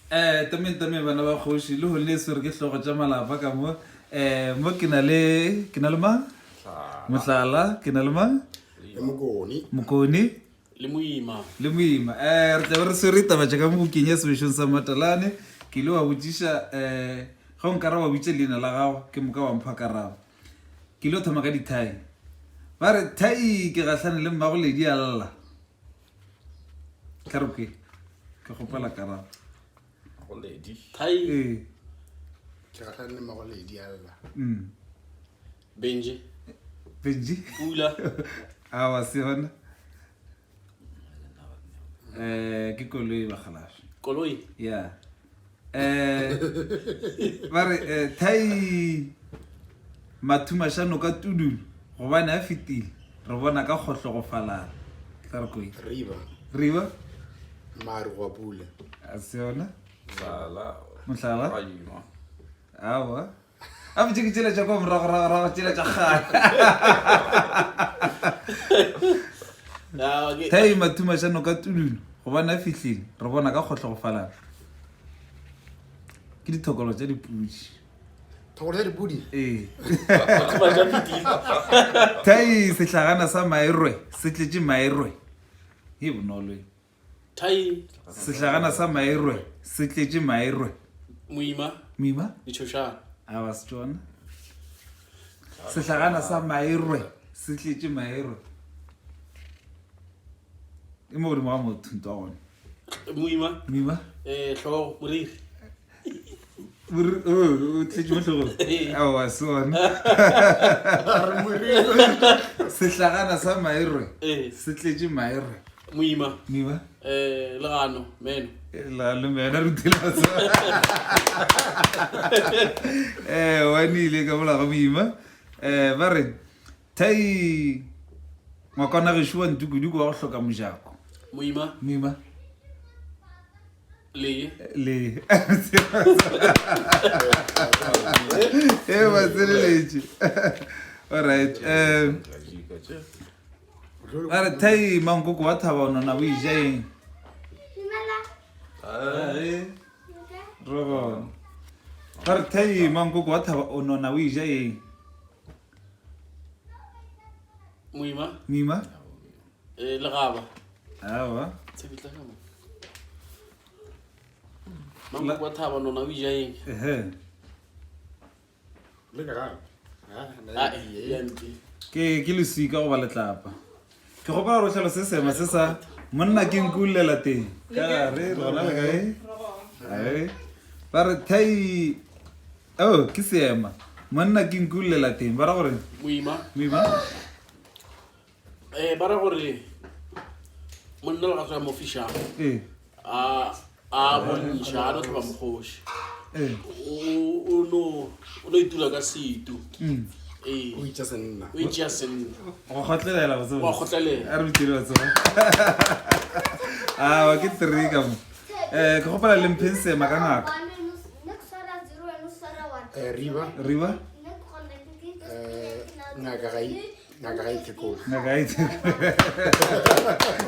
Tame bana ba kgoši le go le swere ke hlogo tša malapa ka mo mo ke na le mang Mohlala ke na le mang Mokoni le Moima re tla re swere taba tša ka mo kenye sebešong sa Matalane ke ile wa botsiša ga nkara wa botse leina la gago ke moka wa mpha karabo ke ile thoma ka dithai ba re thai ke gahlane le mmagoledi a lla ka re ke kgopela karabo Lady. Thai. Kerahlane magoledi alla. Benji. Pula. Wa se hona. Ke koloi ba khalash. Koloi. Yeah. Bare thai mathuma shano ka tudu go bana a fitile re bona ka khotlo go falala. Ka re koi. Riva. Maru wa pula. A se hona. Mohlala. Awa. A botse ke tsela tša kwa morago tsela tša kgale. Thai mathuma shano ka tudulu go bana a fihlile re bona ka khotlo go falala. Ke dithokolo tša dipudi. Thokolo tša dipudi? Thai sehlagana sa maerwe se tletše maerwe. He bonolo. Thai sehlagana sa maerwe se tletše maerwe. Moima Dichoshana a wa se tšona sehlagana sa maerwe se tletše maerwe e mo godimo ga mothunto wa gona Moima hlogo moriri o tletše mo hlogong a wa se ona sehlagana sa maerwe se tletše maerwe Moima Legano Meno le mena rutile batho wanile ka mola ga Moima ba re thai ngwakwana gešo wa ntukuduku wa go hloka mojako Moima le ba tseleletše alright ba re thai mankoko wa thaba o nona o ija eng Rogon. Ba re thai mankoko wa thaba o nona o ija eng Moima Legaba awa mankoko wa thaba nona o ija eng ke lesika go ba letlapa ke gopola gore tlhalo se sema se sa monna ke nkulela teng ka re rona le kae ba re thai ke seema monna ke nkulela teng ba ra gore Moima ba ra gore monna le ga tswa mo fishang a bontsha a no tlhoba mogoši o no itula ka setu o itša senna go kgotlelela wa kgotlelela a re botile batsoga wa ke 3 ka mo ke gopola le mpheng seema ka ngaka Riva ngaka ga itekolo ke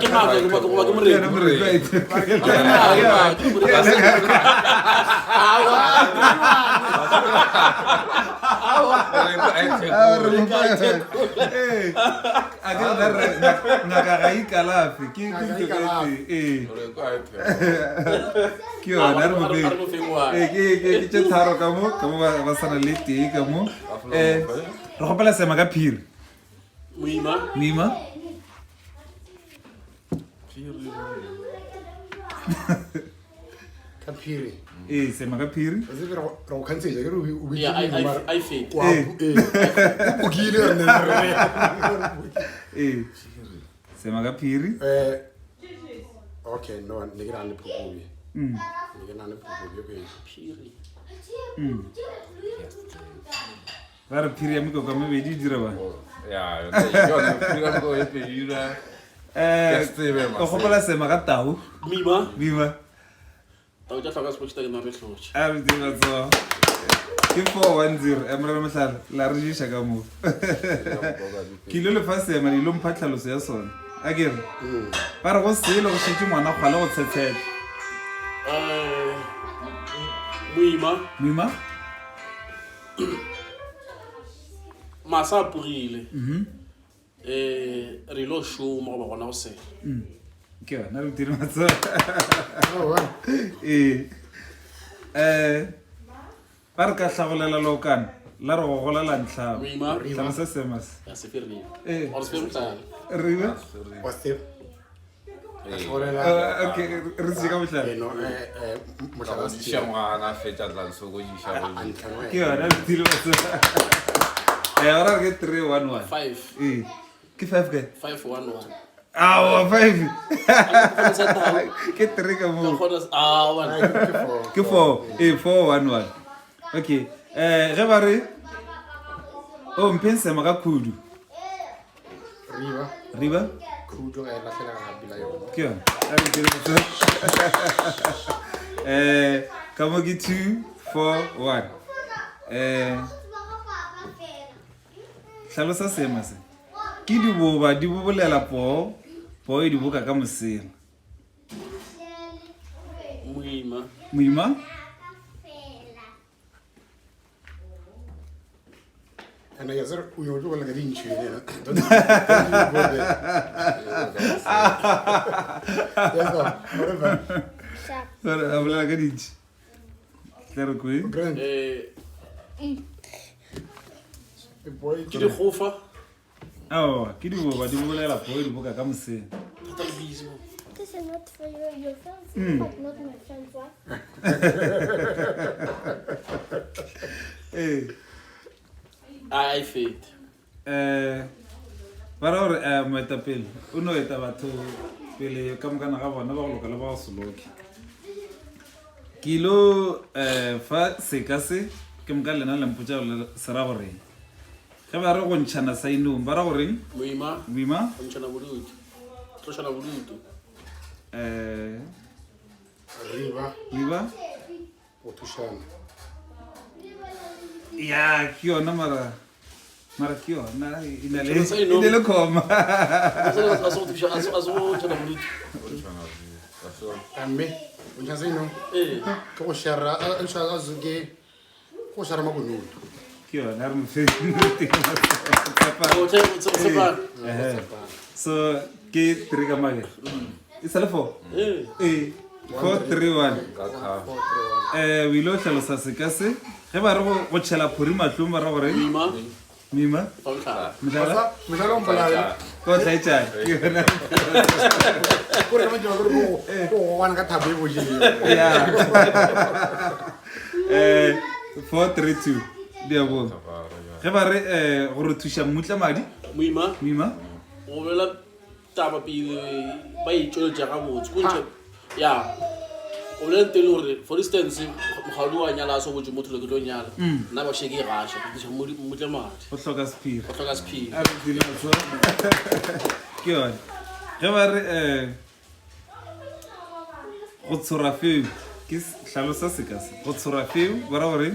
ngaka ke moreki ngaka ga ikalafe ke yona re mobedi ke tše tharo ka mo ba sana le tee ka mo re gopela seema ka phiri Moima ka phiri seema ka phiri re go kgantsetša ke seema ka phiri okay no ne ke na le phokobe ba re phiri ya mekoko mebedi dira ba o gopola seema ka tau Moima tau tša tlhoka sepotšita ke na re hlotše a re tse batsoga ke 410 emrela mohlala la re jiša ka moo ke ilo lefa seema le ilo mpha tlhaloso ya sona a kere ba re go sele go šetse ngwana kgwale go tshetsheta Muima. Masa purile. Re lo show mo ba gona go se. Ke yona re dire matso. Oh, wow. Ba re ka hlagolela lokana la re go golela ntlha. Muima. Tlhama se semas. Ya se ferri. Eh. O se ferri. Riba? What's the Okay, re se ka motla. no Shangwana feta tla so go isha go. Ke yona re dire matso. Ora ke 311. 5. Ke 5 ke? 511. Ah, 5. Khona sa tao. Ke 3 ka mo. Khona wana. Ke 4. 411. Okay. Ge ba re o mpense maka khudu. Riba? Khudu ga la fela ga bila yo. Ke yona. A re dire matso. Ka mo ke 2 4 1. Hlalosa seema se. Ke diboba di bobolela po e di boka ka mosela. Muima? And I said, we were doing like a dinch. Whatever. Habla ka ditši. Claro que. Ke di gofa. Ke diboba di bobolela po e di boka ka mosela. This is not for your friends, but not my friend's wife. I fit. Ba ra gore moetapele o no eta batho pele ka mokana ga bona ba go loka le ba go soloke. Ke ilo fa seka se ke moka lena le mpotsa se ra gore ge ba re go ntšhana sainong ba ra goreng Muima. Muima Ntšhana bodutu. Tlošana bodutu. Riba Otushana. ya ke yona mara ke yona e na le khoma. Aso tšhana bodutu. Amme, unja zino. Ke go shara a zuke go shara magunulu. Ke yona re mfe. O tšhana So ke 3 ka mage. E sale 4. 4 3 1. We lo hlalosa se ka se ge ba re go tšhela phori matlong ba ra gore Muima mdala Mjalo mpala. go tlaetsa ke yona. Ko re ma jwa go wana ka thabe bo je. Yeah. 4 3 2 dia bo ge ba re go re thusha mmutla madi Muima o bela taba pele ba itšweletša gabotse kontšhe ya o bolela tele gore for instance mogadi wa nyala a so botse motho le ke tlo nyala nna ba sheke e gaša ke tliša motle madi go hloka sephiri go tlhoka sephiri a re dile matso ke yona ge ba re go tshora feo ke hlalosa se ka se go tshora feo ba ra gore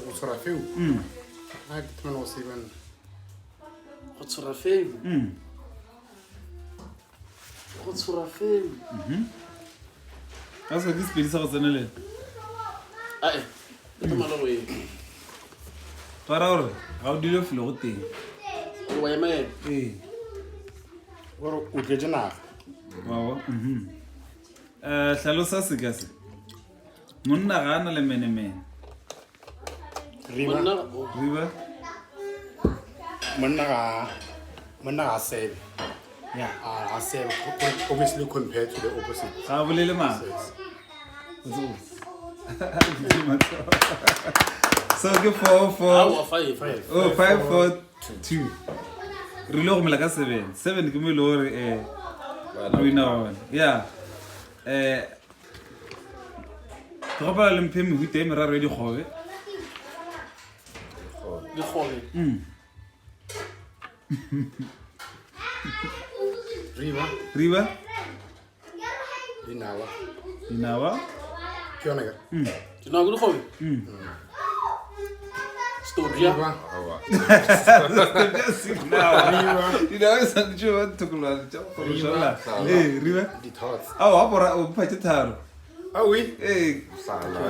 Go tshora feo. Ha ke tmana go se bana. go tshora feo go tshora feo ka se ke sepedi sa go tseneleng ae ke tomala go e ba ra gore ga o dile filo go teng o wa emela Go o tletse naga. Wow. Hlalosa se ka se monna ga ana le menemene Riba. riba Monna ga sebe. ya A sebe obviously compared to the opposite. ga bolele ma so ke 4 4 oh 5 4 2 re lo go mela ka 7 7 ke mo ile gore wina one ya ke gopola le mphe mehuta e meraro ya dikgobe riba dinawa Ke yona ka. dinako dikgobe stobia dinawa e santse ba thukolwana tša go riba The thoughts. ao apora o phatše tharo Ah oui.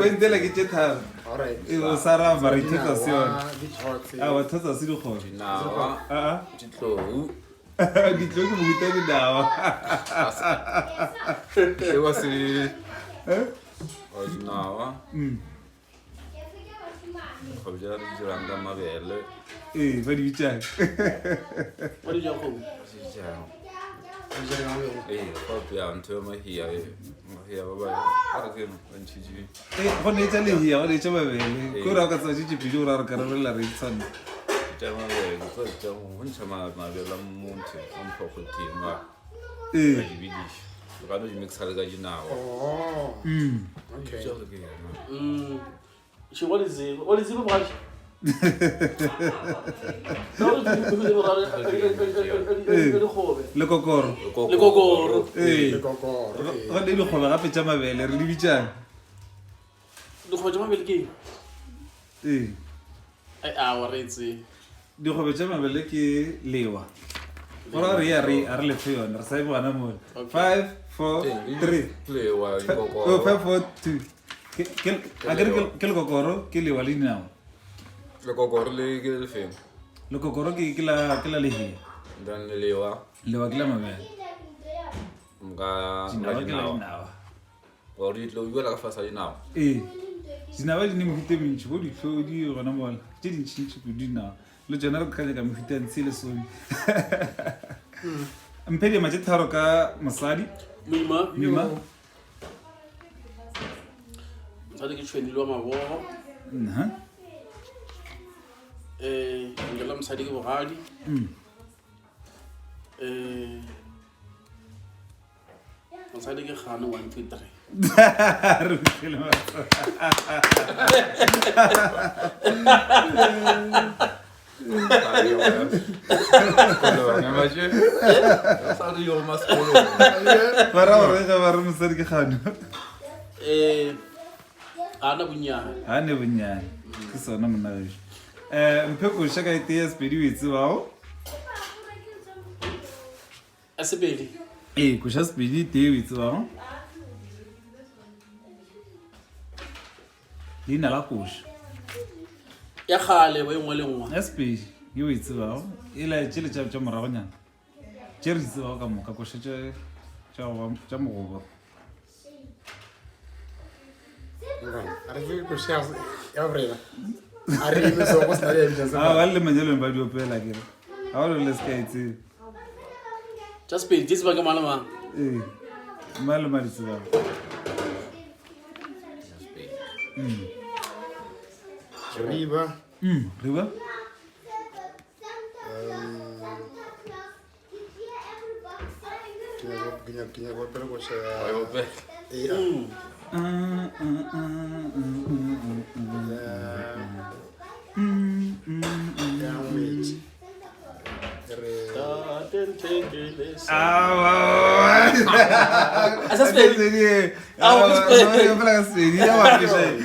Wendela ke tše tharo. Alright. E o sara mara ithetsa se yona. Dinawa, A wa thetsa se dikgobe. Dinawa, ditlou. Ditlo ke mohuta dinawa. Se wa se wa dinawa. Go ja di dirang ka mabele. Ba di bitsang. What did you go? Go pia ntho mahia mahia ba ba. Ara ke ntšhitše. Go ne tsa lehia, go ne tsa mabele. Ko ra ka tsa tšitše pidi o ra re ka rarela re tsana. Tema mabele, go tša go ntsha mabele a monte, a mpho go tima. Ga di bidiše. Ga no di mixa le ka dinawa. Oh. Okay. Jalo ke yena. What is it? What is it about? Le kokoro. Le kokoro. Go Kokoro. ne dikgobe gape tša mabele re di bitsang. Le go jama belke. Ee. Ai a wa retse. Dikgobe tša mabele ke lewa. Gora re ya re a re lefe yona re sa e bogana mo. 5 4 3. Le wa Oh, ikoko. 5 4 2. Ke le kokoro ke lewa le dinawa. Le kokoro le ke le feng. Le kokoro ke la lehia. Dan le wa Lewa ke la mabele. mga Dinawa ke la dinawa. dinawa. Wa di tlo bua la ka fasa dinawa. Ee. Dinawa di ne mohuta mentši bo ditlhodi gona mola tše dintšintši kudu dinawa le tsona re kganya ka mehuta ntshe le sone mphe diema tše tharo ka mosadi Mima. mima Msadi ke tshweni lo mabogo. Ngela msadi ke bogadi. Msadi ke khane 1 2 3. Re fihlile matsogo. Ba ra gore ge ba re mosadi ke kgano Ana bunyana. ga ne bonnyane ke sona monagešo mphe koša ka ete ya sepedi o e tsebago Asebeli. ee koša sepedi tee o e tsebago leina la koša Ya khale bo engwe le ngwa. ya sepedi ye o e tsebago e laetše le tša moragonyana tše re di tsebago ka moka koša tša mogobo Are you going to every? Are you supposed to ba le manyalong ba di opela kere ga ba le se ka e tsebe Just pay this bag malama. ee ma le ma di tsebago Riba. re ba Kenya go pero go se.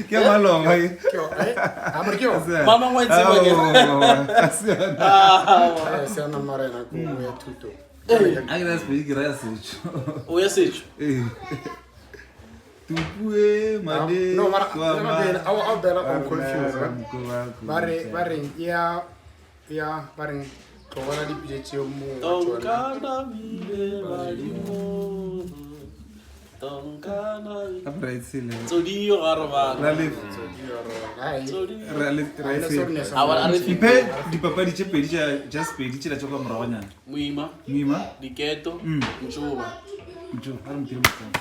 ke malonga Mama ngwa tseba ke. Se ana marena ko ya thuto. a ke na sepedi ke raya setšo O ya setso. tupue made No, I'll better I'm confused. Bare ya bare ko wala di pije mo. Tonkana mile balimo. Tonkana. apra itsile Tsodiyo garobana. ra le Ai. ra le Awal are iphe dipapadi tše pedi tša sepedi tšela tša ka moragonyana Muima, ngima diketo, nchuba. ntso a re mphile motsana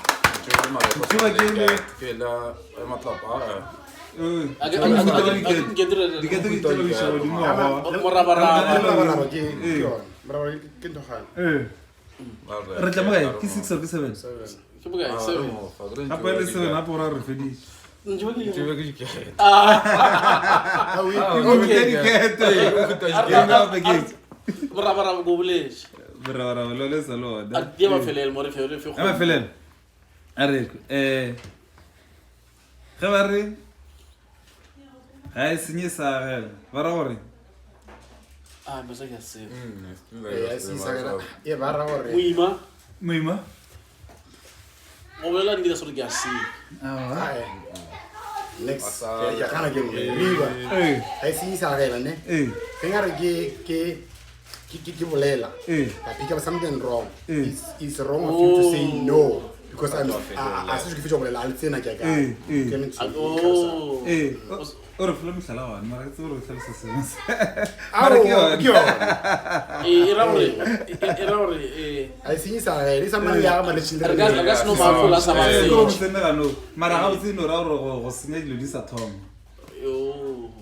Ke la matlapa. diketo ke tsela bišao di ngwaga Morabaraba. Ke ndo ga. re tla mo kae ke 6 or ke 7 Ke buka seven. gape le 7 gape ora re fedise Nchuba ke. Ah oui. Morabaraba go bolesh. berabara lo le sa lo da Adia ba felele mo re fere fe go. ama felele a re ge ba re ga e senye sa gela ba ra gore Ah, me sa ke se. Ya si sagara. E bara gore. Muima, moima o bolela nnete sore ke a seng Ai. Next. Asal. Ya kana ke riba. Eh. Ai si sa gela ne. Eh. Ke ngare ke bolela. Eh. I pick up something wrong. Eh. It's wrong of you to say Oh. no because I'm Fetola. I se ke fitwa bolela al tsena ke ka. Eh, eh. Ke ntse. o o re fela motlhala wa ane mara ke tsebe gore o tlhalosa sengwe se. Au, Mara ke yone. ke yone. e ra gore Ai si sa gela, isa mane ya ma le chindere. re ka se no mafola sa Eh, ke gore mafetše motsene gano mara ga o tsene o ra gore go senya dilo di sa thoma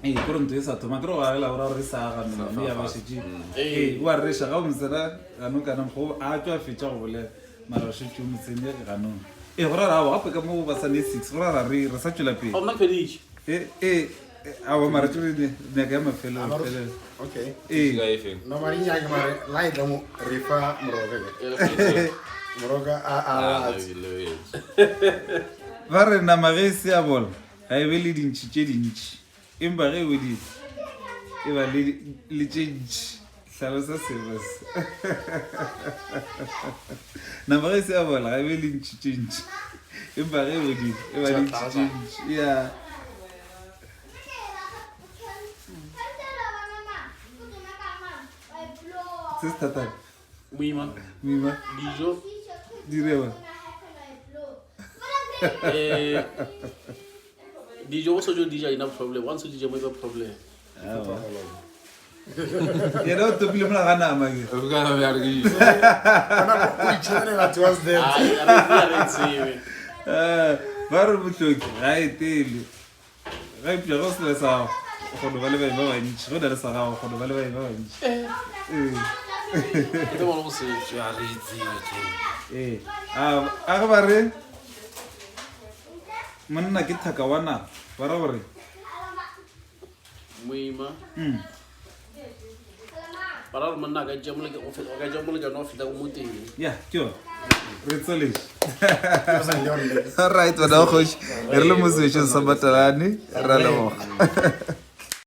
ee kore ntho e sa thoma ke re go agela gore gore e sa gamela mme ya bašetse ee o a reša ga o motsena ganong kana go a tswa fetša go bolela mara o šetse o motsene ganong ee go rara ao gape ka mo basane 6 go rara re sa tswela pele ga mna ke feditše ao mara tsone nyaka ya mafelo Okay. ee Ga efeng. No mari nya ke mare la ita mo refa moroga ke. Moroga ba re nama ge e se ya bola ga e be le dintšhi tše dintšhi empa ge e bodile e ba le tše ntšhi tlhalosa selo se nama ge e se ya bola ga e be le ntšhi tše ntšhi empa ge e bodile e ba le ntšhi tše ntšhi ya se se thatane moima mima dijo direba dijo go sojo dija ina problem once o dija mo iba problem yena o topile mola ga nama ke O ka ba re ke. Ana ko itshane la towards them. ai a re tsebe ba re botloki ga e tele ga ipša go sele sa kgone ba le bae ba bantšhi go na le sa gago kgone ba le bae ba bantšhi ke tlo bona go se Ja re tsebe. a ge ba re monna ke thaka wa nama ba ra gore moima ba ra gore monna a ka ja molekano wa feta ko mo teng ya ke yone re tswelese Sa le yone. right wena o kgoši e re le mosešong sa batalane ra leboga